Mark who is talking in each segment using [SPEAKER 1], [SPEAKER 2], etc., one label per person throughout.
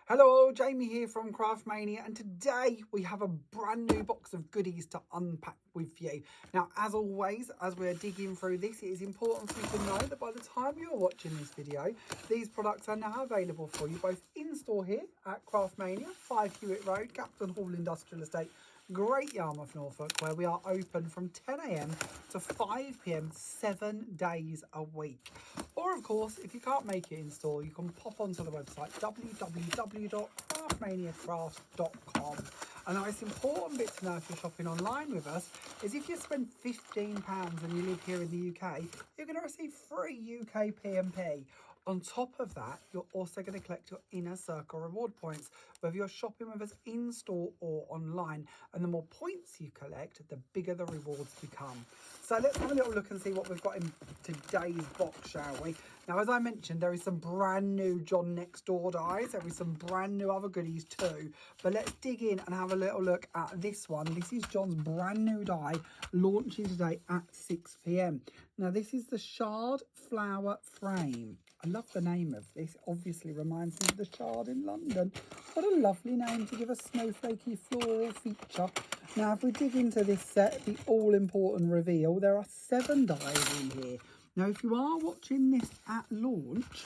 [SPEAKER 1] Hello, Jamie here from Craftmania, and today we have a brand new box of goodies to unpack with you. Now, as always, as we're digging through this, it is important for you to know that by the time you're watching this video, these products are now available for you both in-store here at Craftmania, 5 Hewett Road, Gapton Hall Industrial Estate, Great Yarmouth, Norfolk, where we are open from 10 AM to 5 PM 7 days a week. Or of course, if you can't make it in store, you can pop onto the website www.craftmaniacraft.com. And the most important bit to know if you're shopping online with us is if you spend £15 and you live here in the UK, you're going to receive free UK P&P. On top of that, you're also going to collect your Inner Circle reward points, whether you're shopping with us in-store or online. And the more points you collect, the bigger the rewards become. So let's have a little look and see what we've got in today's box, shall we? Now, as I mentioned, there is some brand new John Next Door dies. There is some brand new other goodies too. But let's dig in and have a little look at this one. This is John's brand new die, launching today at 6 PM. Now, this is the Shard Flower Frame. I love the name of this. Obviously reminds me of the Shard in London. What a lovely name to give a snowflakey floral feature. Now, if we dig into this set, the all-important reveal, there are 7 dies in here. Now, if you are watching this at launch,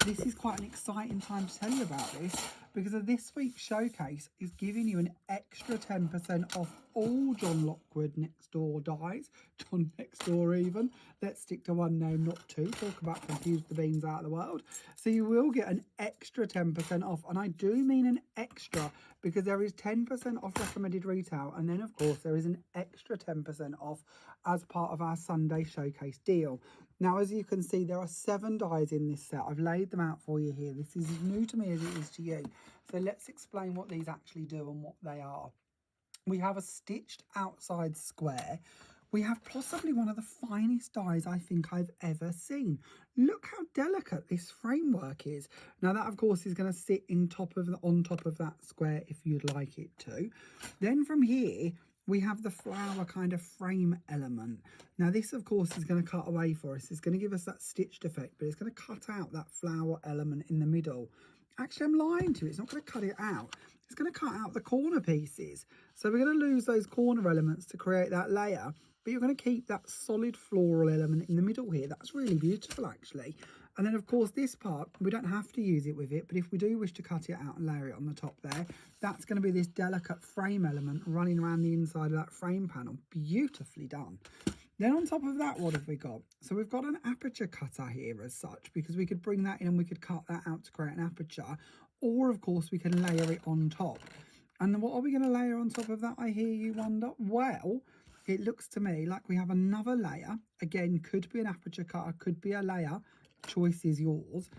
[SPEAKER 1] this is quite an exciting time to tell you about this, because of this week's showcase is giving you an extra 10% off all John Lockwood Next Door dies. John Next Door even. Let's stick to one name, not two. Talk about confuse the beans out of the world. So you will get an extra 10% off. And I do mean an extra, because there is 10% off recommended retail. And then, of course, there is an extra 10% off as part of our Sunday showcase deal. Now, as you can see, there are 7 dies in this set. I've laid them out for you here. This is as new to me as it is to you. So let's explain what these actually do and what they are. We have a stitched outside square. We have possibly one of the finest dies I think I've ever seen. Look how delicate this framework is. Now that, of course, is going to sit on top of that square if you'd like it to. Then from here, we have the flower kind of frame element. Now this, of course, is going to cut away for us. It's going to give us that stitched effect, but it's going to cut out that flower element in the middle. Actually, I'm lying to you. It's not going to cut it out. It's going to cut out the corner pieces. So we're going to lose those corner elements to create that layer, but you're going to keep that solid floral element in the middle here. That's really beautiful, actually. And then, of course, this part, we don't have to use it with it, but if we do wish to cut it out and layer it on the top there, that's going to be this delicate frame element running around the inside of that frame panel. Beautifully done. Then on top of that, what have we got? So we've got an aperture cutter here as such, because we could bring that in and we could cut that out to create an aperture, or of course we can layer it on top. And what are we going to layer on top of that, I hear you wonder? Well, it looks to me like we have another layer. Again, could be an aperture cutter, could be a layer. Choice is yours.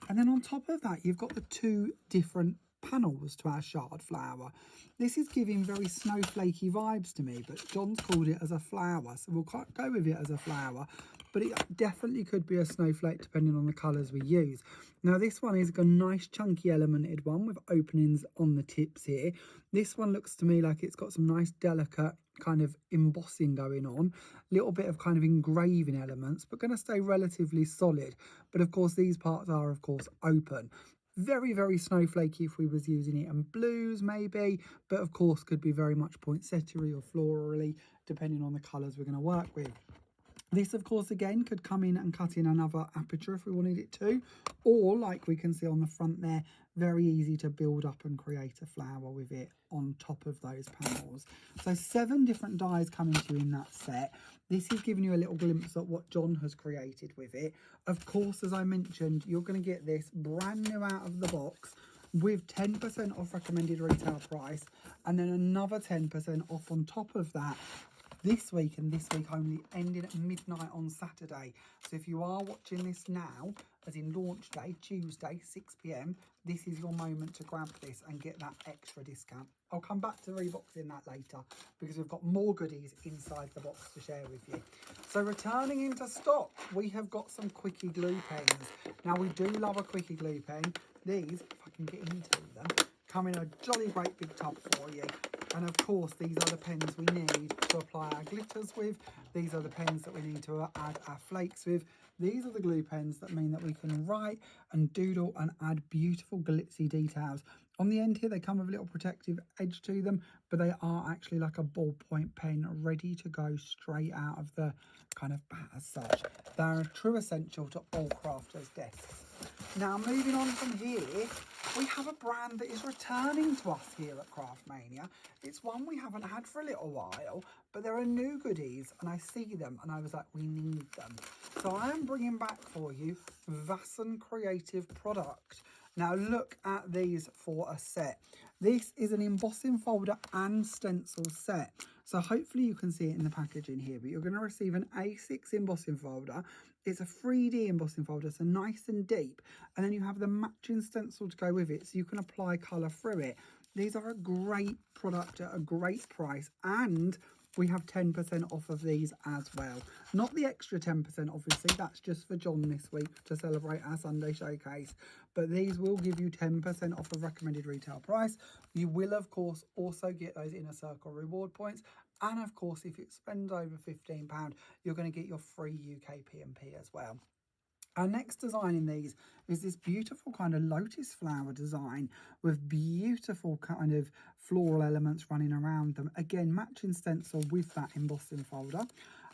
[SPEAKER 1] And then on top of that, you've got the 2 different panels to our shard flower. This is giving very snowflakey vibes to me, but John's called it as a flower, so we'll go with it as a flower, but it definitely could be a snowflake depending on the colours we use. Now this one is a nice chunky elemented one with openings on the tips here. This one looks to me like it's got some nice delicate kind of embossing going on, little bit of kind of engraving elements, but going to stay relatively solid. But of course these parts are of course open. Very, very snowflakey if we was using it in blues maybe, but of course could be very much poinsettia or florally depending on the colours we're going to work with. This, of course, again, could come in and cut in another aperture if we wanted it to, or like we can see on the front there, very easy to build up and create a flower with it on top of those panels. So 7 different dies coming to you in that set. This is giving you a little glimpse at what John has created with it. Of course, as I mentioned, you're going to get this brand new out of the box with 10% off recommended retail price, and then another 10% off on top of that this week, and this week only, ending at midnight on Saturday. So if you are watching this now, as in launch day, Tuesday, 6 PM, this is your moment to grab this and get that extra discount. I'll come back to reboxing that later, because we've got more goodies inside the box to share with you. So returning into stock, we have got some quickie glue pens. Now we do love a quickie glue pen. These, if I can get into them, come in a jolly great big tub for you. And of course, these are the pens we need to apply our glitters with. These are the pens that we need to add our flakes with. These are the glue pens that mean that we can write and doodle and add beautiful glitzy details On the end here, they come with a little protective edge to them, but they are actually like a ballpoint pen ready to go straight out of the kind of bat as such. They're a true essential to all crafters' desks. Now, moving on from here, we have a brand that is returning to us here at Craftmania. It's one we haven't had for a little while, but there are new goodies, and I see them, and I was like, we need them. So I am bringing back for you Vaessen Creative Product. Now look at these for a set. This is an embossing folder and stencil set. So hopefully you can see it in the packaging here, but you're going to receive an A6 embossing folder. It's a 3D embossing folder, so nice and deep. And then you have the matching stencil to go with it, so you can apply colour through it. These are a great product at a great price, and we have 10% off of these as well. Not the extra 10%, obviously, that's just for John this week to celebrate our Sunday showcase. But these will give you 10% off the recommended retail price. You will, of course, also get those Inner Circle reward points. And, of course, if you spend over £15, you're going to get your free UK P&P as well. Our next design in these is this beautiful kind of lotus flower design with beautiful kind of floral elements running around them. Again, matching stencil with that embossing folder.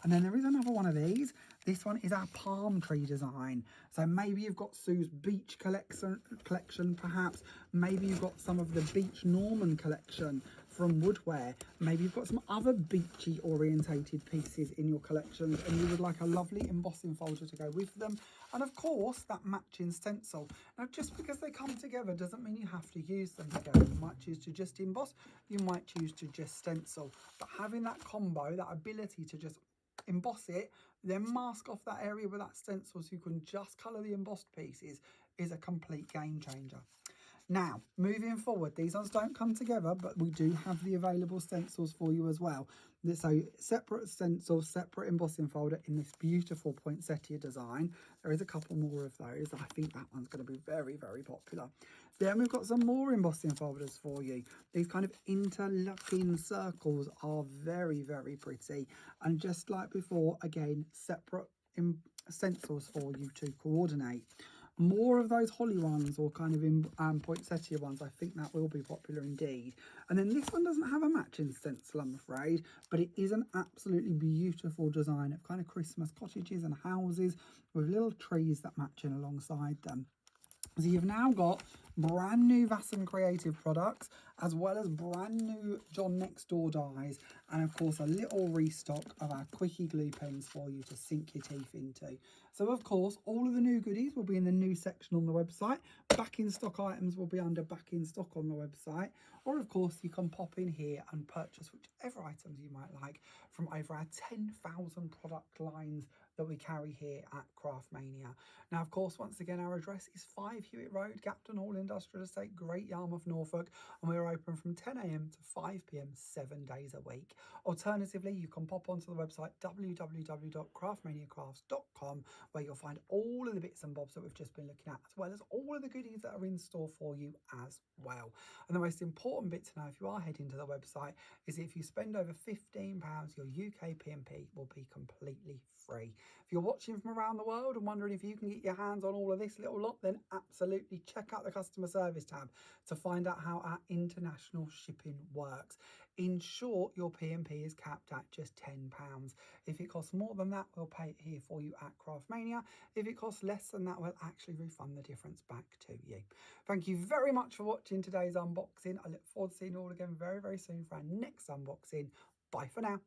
[SPEAKER 1] And then there is another one of these. This one is our palm tree design. So maybe you've got Sue's beach collection perhaps. Maybe you've got some of the Beach Norman collection from Woodware. Maybe you've got some other beachy orientated pieces in your collections and you would like a lovely embossing folder to go with them. And of course, that matching stencil. Now, just because they come together doesn't mean you have to use them together. You might choose to just emboss, you might choose to just stencil. But having that combo, that ability to just emboss it, then mask off that area with that stencil so you can just colour the embossed pieces is a complete game changer. Now, moving forward, these ones don't come together, but we do have the available stencils for you as well. So separate stencils, separate embossing folder in this beautiful poinsettia design. There is a couple more of those. I think that one's going to be very, very popular. Then we've got some more embossing folders for you. These kind of interlocking circles are very, very pretty. And just like before, again, separate stencils for you to coordinate. More of those holly ones or kind of poinsettia ones, I think that will be popular indeed. And then this one doesn't have a matching stencil, I'm afraid, but it is an absolutely beautiful design of kind of Christmas cottages and houses with little trees that match in alongside them. So you've now got brand new Vaessen Creative products, as well as brand new John Next Door dies, and of course a little restock of our quickie glue pens for you to sink your teeth into. So of course all of the new goodies will be in the new section on the website. Back in stock items will be under back in stock on the website, or of course you can pop in here and purchase whichever items you might like from over our 10,000 product lines that we carry here at Craftmania. Now, of course, once again, our address is 5 Hewett Road, Gapton Hall Industrial Estate, Great Yarmouth, Norfolk, and we're open from 10 AM to 5 PM 7 days a week. Alternatively, you can pop onto the website www.craftmaniacrafts.com, where you'll find all of the bits and bobs that we've just been looking at, as well as all of the goodies that are in store for you as well. And the most important bit to know if you are heading to the website is if you spend over £15, your UK P&P will be completely free. If you're watching from around the world and wondering if you can get your hands on all of this little lot, then absolutely check out the customer service tab to find out how our international shipping works. In short, your P&P is capped at just £10. If it costs more than that, we'll pay it here for you at Craftmania. If it costs less than that, we'll actually refund the difference back to you. Thank you very much for watching today's unboxing. I look forward to seeing you all again very, very soon for our next unboxing. Bye for now.